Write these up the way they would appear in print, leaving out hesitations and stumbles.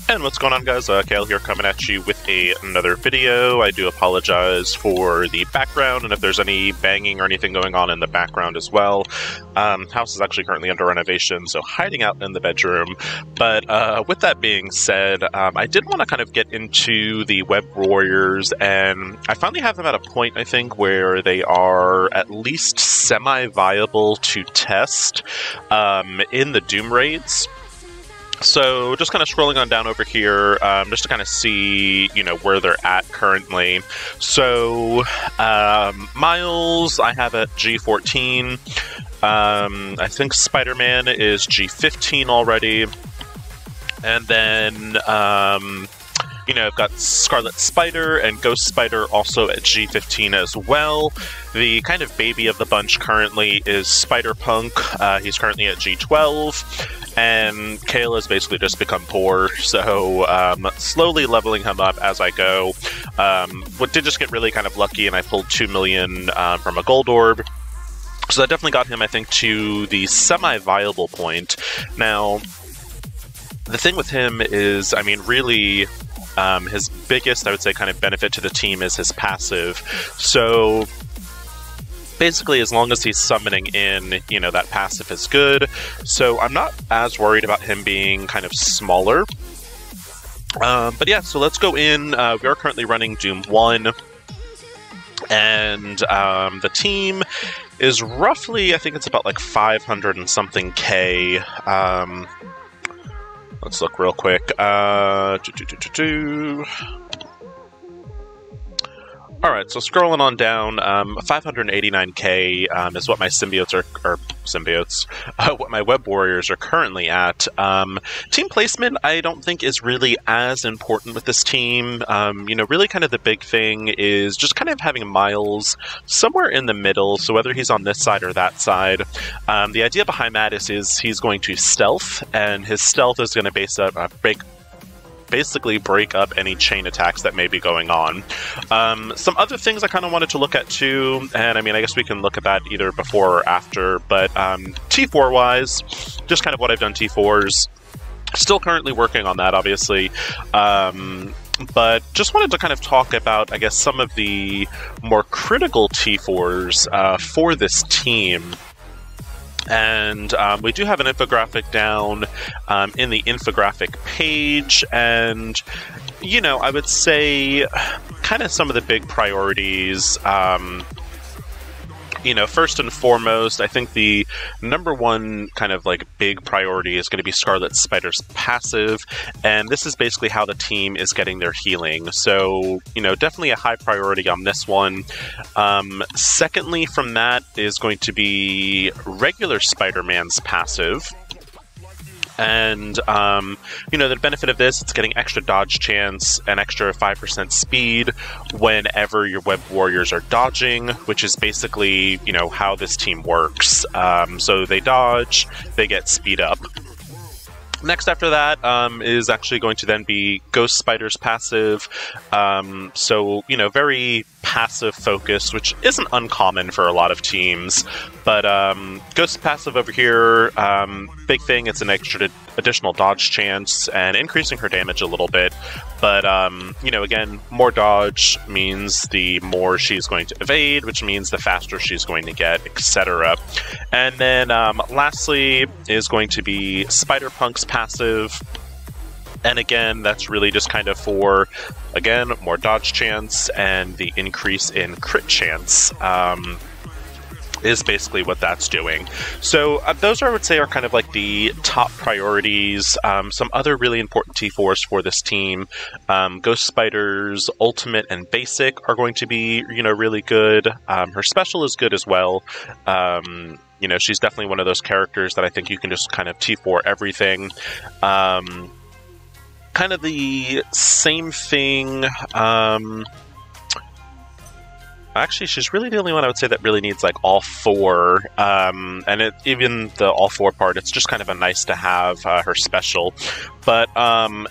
And what's going on, guys? Kale here, coming at you with another video. I do apologize for the background and if there's any banging or anything going on in the background as well. House is actually currently under renovation, so hiding out in the bedroom. But with that being said, I did want to kind of get into the Web Warriors, and I finally have them at a point, I think, where they are at least semi-viable to test in the Doom raids. So just kind of scrolling on down over here, just to kind of see, where they're at currently. So Miles, I have at G14. I think Spider-Man is G15 already. And then, I've got Scarlet Spider and Ghost Spider also at G15 as well. The kind of baby of the bunch currently is Spider-Punk. He's currently at G12. And Kale has basically just become poor, so slowly leveling him up as I go. But did just get really kind of lucky, and I pulled 2 million from a gold orb. So that definitely got him, I think, to the semi-viable point. Now, the thing with him is, really, his biggest, I would say, kind of benefit to the team is his passive. So basically, as long as he's summoning in, that passive is good. So I'm not as worried about him being kind of smaller. But yeah, so let's go in. We are currently running Doom1. And the team is roughly, I think it's about like 500 and something K. Let's look real quick. Alright, so scrolling on down, 589k is what my what my Web Warriors are currently at. Team placement, I don't think is really as important with this team. Really kind of the big thing is just kind of having Miles somewhere in the middle, so whether he's on this side or that side. The idea behind that is he's going to stealth, and his stealth is going to basically break up any chain attacks that may be going on. Some other things I kind of wanted to look at too, and I guess we can look at that either before or after, but T4 wise, just kind of what I've done T4s. Still currently working on that, obviously. But just wanted to kind of talk about, I guess, some of the more critical T4s for this team. And we do have an infographic down in the infographic page, and, I would say kind of some of the big priorities. First and foremost, I think the number one kind of like big priority is going to be Scarlet Spider's passive, and this is basically how the team is getting their healing. So, definitely a high priority on this one. Secondly, from that is going to be regular Spider-Man's passive. And, the benefit of this, it's getting extra dodge chance, an extra 5% speed whenever your Web Warriors are dodging, which is basically, how this team works. So they dodge, they get speed up. Next after that is actually going to then be Ghost Spider's passive. So, very passive focused, which isn't uncommon for a lot of teams. But Ghost passive over here, big thing, it's an additional dodge chance and increasing her damage a little bit. But, again, more dodge means the more she's going to evade, which means the faster she's going to get, etc. And then lastly is going to be Spider-Punk's passive. And again, that's really just kind of for, again, more dodge chance and the increase in crit chance. Is basically what that's doing. So those I would say are kind of like the top priorities. Some other really important T4s for this team. Ghost Spider's ultimate and basic are going to be, really good. Her special is good as well. She's definitely one of those characters that I think you can just kind of T4 everything. Kind of the same thing. Actually, she's really the only one I would say that really needs like all four, and even the all four part, it's just kind of a nice to have her special. But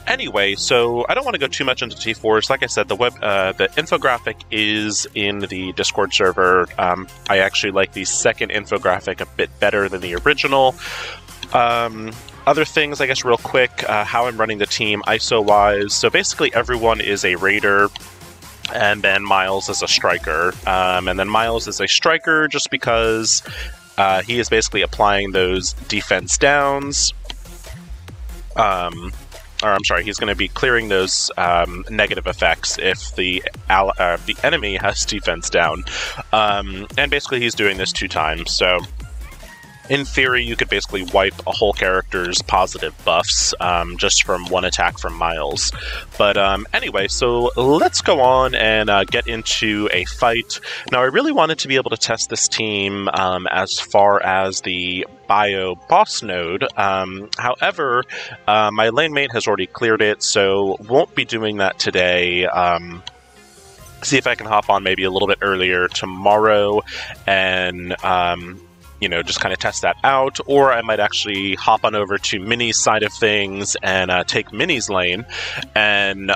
anyway, so I don't want to go too much into T4s. Like I said, the infographic is in the Discord server. I actually like the second infographic a bit better than the original. Other things, I guess, real quick, how I'm running the team ISO-wise. So basically everyone is a raider, and then Miles is a striker. And then Miles is a striker just because he is basically applying those defense downs. Or I'm sorry, he's going to be clearing those negative effects if the enemy has defense down. And basically he's doing this 2 times, so in theory you could basically wipe a whole character's positive buffs just from 1 attack from Miles. But anyway, so let's go on and get into a fight. Now I really wanted to be able to test this team as far as the bio boss node. However, my lane mate has already cleared it, so won't be doing that today. See if I can hop on maybe a little bit earlier tomorrow and you know, just kind of test that out, or I might actually hop on over to Minnie's side of things and take Minnie's lane, and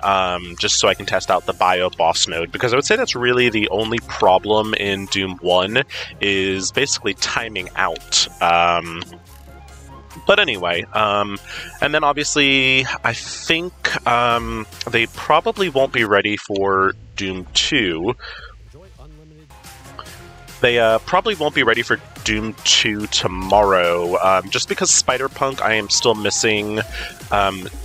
just so I can test out the bio boss node, because I would say that's really the only problem in Doom 1 is basically timing out. But anyway, and then obviously I think they probably won't be ready for Doom 2. They probably won't be ready for Doom 2 tomorrow, just because Spider-Punk, I am still missing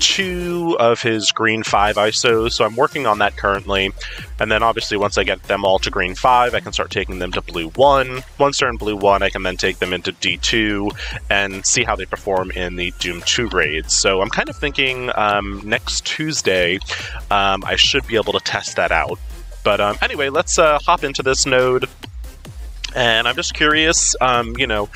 2 of his green 5 ISOs, so I'm working on that currently. And then obviously once I get them all to green 5, I can start taking them to blue 1. Once they're in blue 1, I can then take them into D2 and see how they perform in the Doom 2 raids. So I'm kind of thinking next Tuesday I should be able to test that out. But anyway, let's hop into this node. And I'm just curious, you know,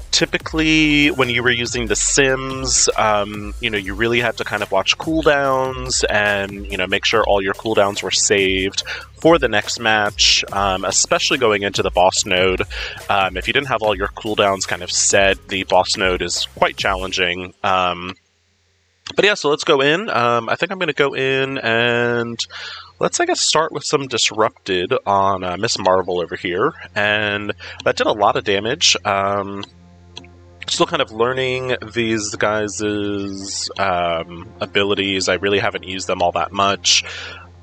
typically when you were using the Sims, you know, you really had to kind of watch cooldowns and, you know, make sure all your cooldowns were saved for the next match, especially going into the boss node. If you didn't have all your cooldowns kind of set, the boss node is quite challenging. But yeah, so let's go in. I think I'm going to go in and let's, I guess, start with some Disrupted on Miss Marvel over here. And that did a lot of damage. Still kind of learning these guys' abilities. I really haven't used them all that much.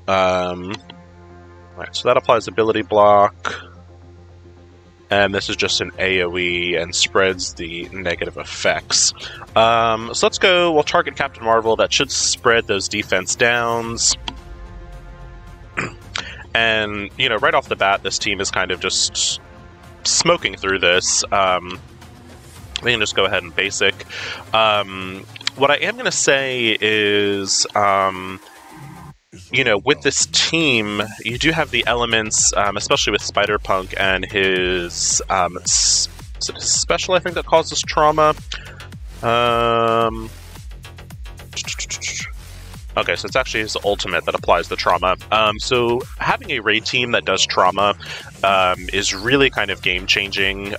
Alright, so that applies ability block. And this is just an AoE and spreads the negative effects. So let's go, we'll target Captain Marvel. That should spread those defense downs. And, you know, right off the bat, this team is kind of just smoking through this. We can just go ahead and basic. What I am going to say is, you know, with this team, you do have the elements, especially with Spider-Punk and his, is it his special, I think, that causes trauma? Okay, so it's actually his ultimate that applies the trauma. So having a raid team that does trauma is really kind of game-changing.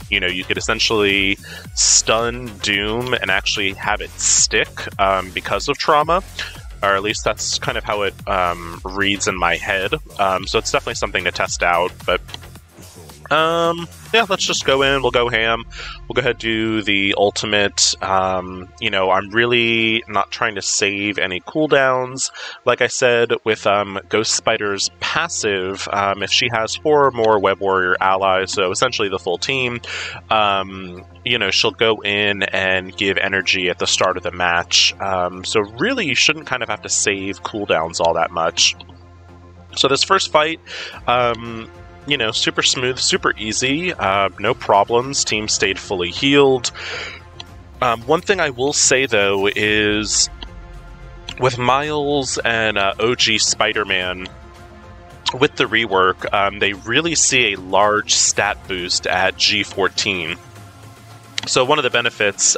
You know, you could essentially stun Doom and actually have it stick because of trauma. Or at least that's kind of how it reads in my head. So it's definitely something to test out, but yeah, let's just go in, we'll go ham, we'll go ahead and do the ultimate. You know, I'm really not trying to save any cooldowns. Like I said, with Ghost Spider's passive, if she has 4 or more Web Warrior allies, so essentially the full team, you know, she'll go in and give energy at the start of the match. So really, you shouldn't kind of have to save cooldowns all that much. So this first fight, you know, super smooth, super easy, no problems. Team stayed fully healed. One thing I will say, though, is with Miles and OG Spider-Man, with the rework, they really see a large stat boost at G14. So one of the benefits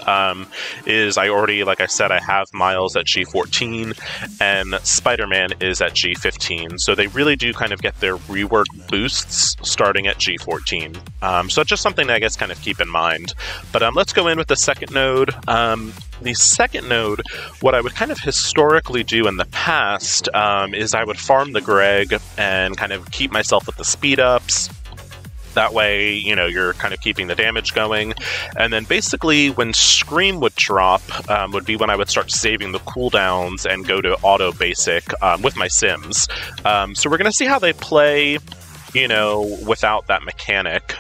is I already, like I said, I have Miles at G14 and Spider-Man is at G15. So they really do kind of get their rework boosts starting at G14. So it's just something that I guess kind of keep in mind. But let's go in with the second node. The second node, what I would kind of historically do in the past is I would farm the Greg and kind of keep myself with the speed ups. That way, you know, you're kind of keeping the damage going. And then basically when Scream would drop would be when I would start saving the cooldowns and go to auto basic with my Sims. So we're going to see how they play, you know, without that mechanic.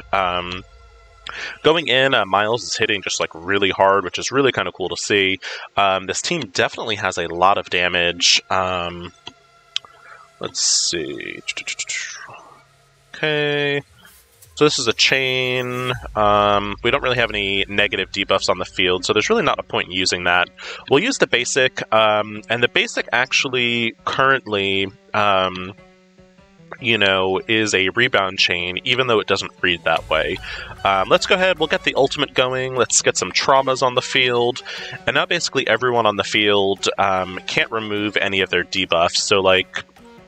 Going in, Miles is hitting just like really hard, which is really kind of cool to see. This team definitely has a lot of damage. Let's see. Okay. So this is a chain. We don't really have any negative debuffs on the field, so there's really not a point in using that. We'll use the basic, and the basic actually currently, you know, is a rebound chain, even though it doesn't read that way. Let's go ahead, we'll get the ultimate going, let's get some traumas on the field, and now basically everyone on the field can't remove any of their debuffs, so like,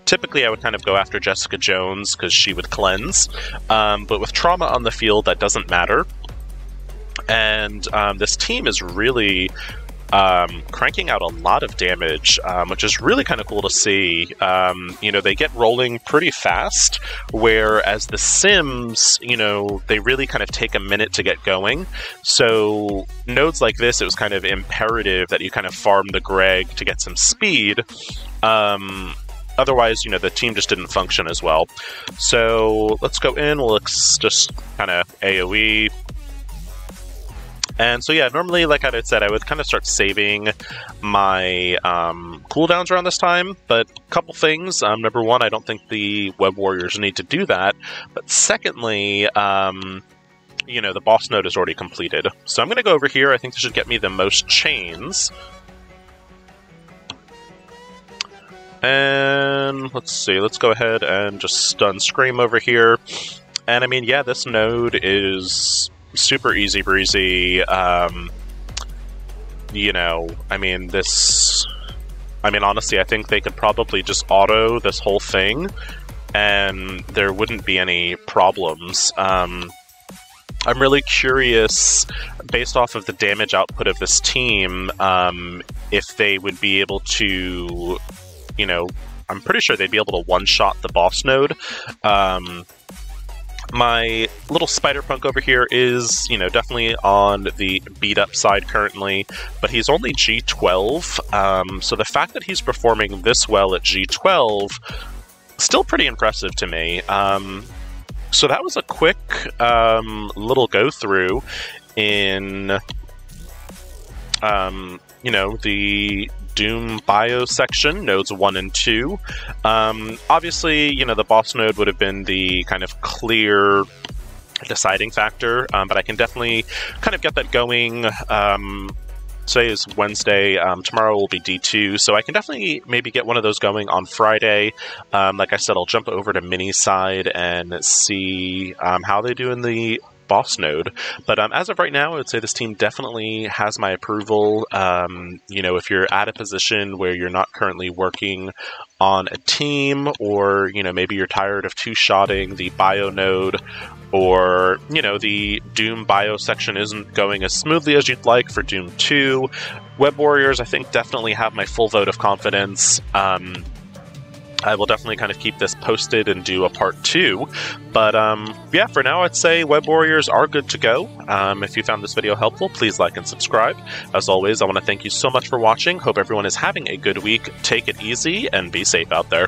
typically I would kind of go after Jessica Jones because she would cleanse, but with trauma on the field that doesn't matter, and this team is really cranking out a lot of damage, which is really kind of cool to see. You know, they get rolling pretty fast, whereas the Sims, you know, they really kind of take a minute to get going. So nodes like this, it was kind of imperative that you kind of farm the Greg to get some speed. Otherwise, you know, the team just didn't function as well. So let's go in, let's just kind of AoE. And so yeah, normally, like I had said, I would kind of start saving my cooldowns around this time, but a couple things. Number one, I don't think the Web Warriors need to do that. But secondly, you know, the boss node is already completed. So I'm going to go over here. I think this should get me the most chains. And let's see, let's go ahead and just stun Scream over here. And I mean, yeah, this node is super easy breezy. You know, I mean, honestly, I think they could probably just auto this whole thing and there wouldn't be any problems. I'm really curious, based off of the damage output of this team, if they would be able to, you know, I'm pretty sure they'd be able to one-shot the boss node. My little Spider-Punk over here is, you know, definitely on the beat-up side currently, but he's only G12, so the fact that he's performing this well at G12, still pretty impressive to me. So that was a quick little go-through in, you know, the Doom bio section, nodes 1 and 2. Obviously, you know, the boss node would have been the kind of clear deciding factor, but I can definitely kind of get that going. Today is Wednesday, tomorrow will be D2, so I can definitely maybe get one of those going on Friday. Like I said, I'll jump over to Mini side and see how they do in the boss node. But as of right now, I would say this team definitely has my approval. You know, if you're at a position where you're not currently working on a team, or, you know, maybe you're tired of two-shotting the bio node, or, you know, the Doom bio section isn't going as smoothly as you'd like for Doom 2, Web Warriors, I think, definitely have my full vote of confidence. I will definitely kind of keep this posted and do a part 2. But yeah, for now, I'd say Web Warriors are good to go. If you found this video helpful, please like and subscribe. As always, I want to thank you so much for watching. Hope everyone is having a good week. Take it easy and be safe out there.